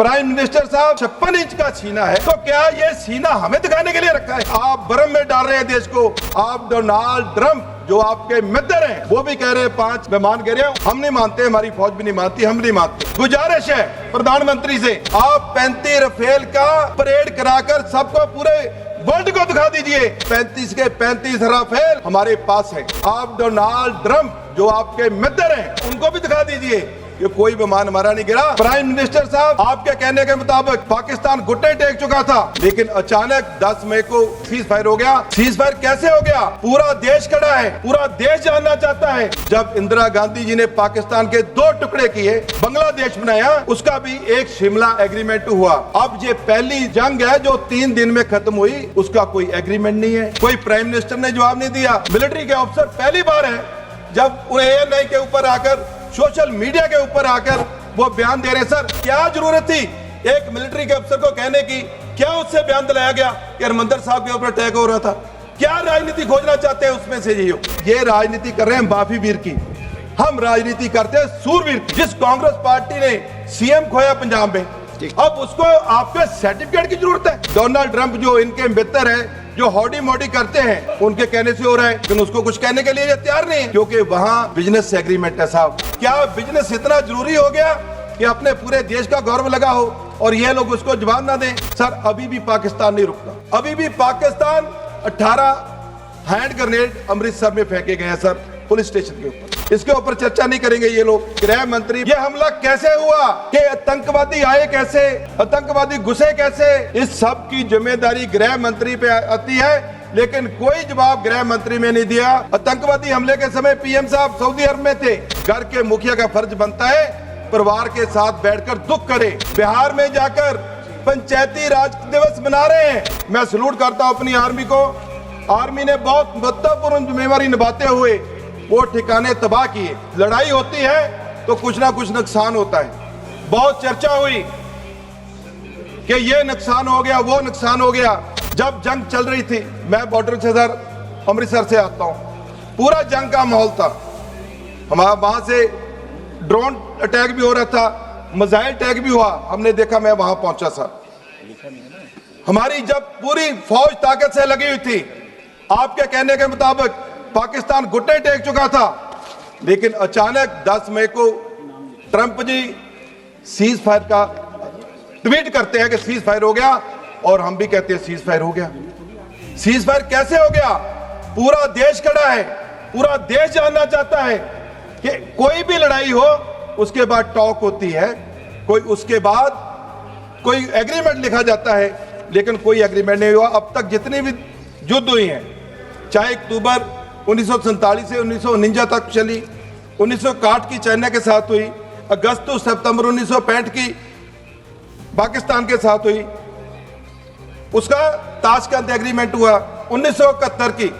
Prime minister साहब 56 inch का सीना है, तो क्या ये सीना हमें दिखाने के लिए रखा है? आप भ्रम में डाल रहे हैं देश को। आप डोनाल्ड ट्रंप जो आपके मित्र हैं वो भी कह रहे हैं 5 मेहमान कह रहे हैं, हम नहीं मानते, हमारी फौज भी नहीं मानती, हम नहीं मानते। गुजारिश है प्रधानमंत्री से, आप 35 राफेल का परेड कराकर सबको पूरे वर्ल्ड को दिखा दीजिए। 35 के 35 राफेल हमारे पास है। आप डोनाल्ड ट्रंप जो आपके मित्र हैं उनको भी दिखा दीजिए। ये कोई विमान हमारा नहीं गिरा। प्राइम मिनिस्टर साहब आपके कहने के मुताबिक पाकिस्तान घुटने टेक चुका था, लेकिन अचानक 10 मई को सीज फायर हो गया। सीज फायर कैसे हो गया? पूरा देश खड़ा है, पूरा देश जानना चाहता है। जब इंदिरा गांधी जी ने पाकिस्तान के 2 टुकड़े किए, बांग्लादेश बनाया, उसका भी एक शिमला एग्रीमेंट हुआ। अब ये पहली जंग है जो 3 दिन में खत्म हुई, उसका कोई एग्रीमेंट नहीं है। कोई प्राइम मिनिस्टर ने जवाब नहीं दिया। मिलिट्री के अफसर पहली बार है जब उन्हें ANI के ऊपर आकर, सोशल मीडिया के ऊपर आकर वो बयान दे रहे। सर क्या जरूरत थी एक मिलिट्री के अफसर को कहने की? क्या उससे बयान दिलाया गया कि हरमंदर साहब के ऊपर अटैक हो रहा था? क्या राजनीति खोजना चाहते हैं उसमें से? ये राजनीति कर रहे हैं बाफी वीर की, हम राजनीति करते हैं सूरवीर की। जिस कांग्रेस पार्टी ने CM खोया पंजाब में, अब उसको आपके सर्टिफिकेट की जरूरत है? डोनाल्ड ट्रंप जो इनके मित्र है, जो हौडी मोडी करते हैं, उनके कहने से हो रहा है, लेकिन उसको कुछ कहने के लिए तैयार नहीं है, क्योंकि वहां बिजनेस एग्रीमेंट है। साहब क्या बिजनेस इतना जरूरी हो गया कि अपने पूरे देश का गौरव लगा हो और ये लोग उसको जवाब ना दें? सर अभी भी पाकिस्तान नहीं रुकता। अभी भी पाकिस्तान 18 हैंड ग्रेनेड अमृतसर में फेंके गए हैं सर, पुलिस स्टेशन के ऊपर। इसके ऊपर चर्चा नहीं करेंगे ये लोग। गृह मंत्री, ये हमला कैसे हुआ, कि आतंकवादी आए कैसे, आतंकवादी घुसे कैसे, इस सब की जिम्मेदारी गृह मंत्री पे आती है, लेकिन कोई जवाब गृह मंत्री में नहीं दिया। आतंकवादी हमले के समय PM साहब सऊदी अरब में थे। घर के मुखिया का फर्ज बनता है परिवार के साथ बैठकर दुख करे। बिहार में जाकर पंचायती राज दिवस मना रहे हैं। मैं सैल्यूट करता हूं अपनी आर्मी को। आर्मी ने बहुत महत्वपूर्ण जिम्मेवारी निभाते हुए वो ठिकाने तबाह किए। लड़ाई होती है तो कुछ ना कुछ नुकसान होता है। बहुत चर्चा हुई कि ये नुकसान हो गया, वो नुकसान हो गया। जब जंग चल रही थी, मैं बॉर्डर से सर अमृतसर से आता हूं, पूरा जंग का माहौल था। हमारा वहां से ड्रोन अटैक भी हो रहा था, मिसाइल अटैक भी हुआ, हमने देखा। मैं वहां पहुंचा सर, हमारी जब पूरी फौज ताकत से लगी हुई थी, आपके कहने के मुताबिक पाकिस्तान घुटने टेक चुका था, लेकिन अचानक 10 मई को ट्रंप जी सीज फायर का ट्वीट करते हैं कि सीज फायर हो गया, और हम भी कहते हैं सीज फायर हो गया। सीज फायर कैसे हो गया? पूरा देश खड़ा है, पूरा देश जानना चाहता है कि कोई भी लड़ाई हो उसके बाद टॉक होती है, कोई उसके बाद कोई एग्रीमेंट लिखा जाता है, लेकिन कोई एग्रीमेंट नहीं हुआ। अब तक जितनी भी युद्ध हुई हैं, चाहे अक्टूबर 1947 से 1949 तक चली, 1961 की चाइना के साथ हुई, अगस्त तो सितंबर 1965 की पाकिस्तान के साथ हुई, उसका ताशकंद एग्रीमेंट हुआ। 1971 की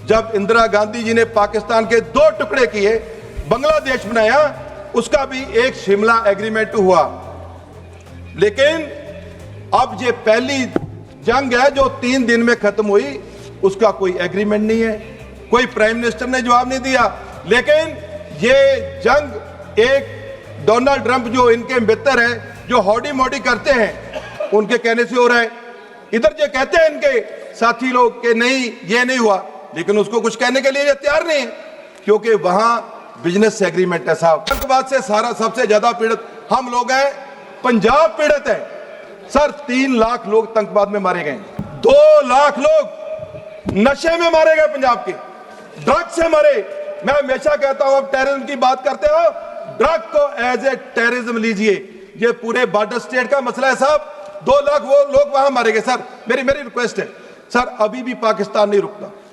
जब इंदिरा गांधी जी ने पाकिस्तान के 2 टुकड़े किए, बांग्लादेश बनाया, उसका भी एक शिमला एग्रीमेंट हुआ। लेकिन अब ये पहली जंग है जो 3 दिन में खत्म हुई, उसका कोई एग्रीमेंट नहीं है। कोई प्राइम मिनिस्टर ने जवाब नहीं दिया। लेकिन ये जंग एक डोनाल्ड ट्रंप जो इनके मित्र हैं, जो हौडी मोडी करते हैं, उनके कहने से हो रहा है। इधर ये कहते हैं इनके साथी लोग कि नहीं ये नहीं हुआ, लेकिन उसको कुछ कहने के लिए तैयार नहीं है, क्योंकि वहां बिजनेस एग्रीमेंट है। साहब आतंकवाद से सारा सबसे ज्यादा पीड़ित हम लोग हैं, पंजाब पीड़ित है सर। 3 लाख लोग आतंकवाद में मारे गए, 2 लाख लोग नशे में मारे गए, पंजाब के ड्रग्स से मरे। मैं हमेशा कहता हूं, अब टेररिज्म की बात करते हो, ड्रग को एज ए टेररिज्म लीजिए। ये पूरे बॉर्डर स्टेट का मसला है साहब। 2 लाख वो लोग वहां मारे गए। सर मेरी रिक्वेस्ट है सर, अभी भी पाकिस्तान नहीं रुकता।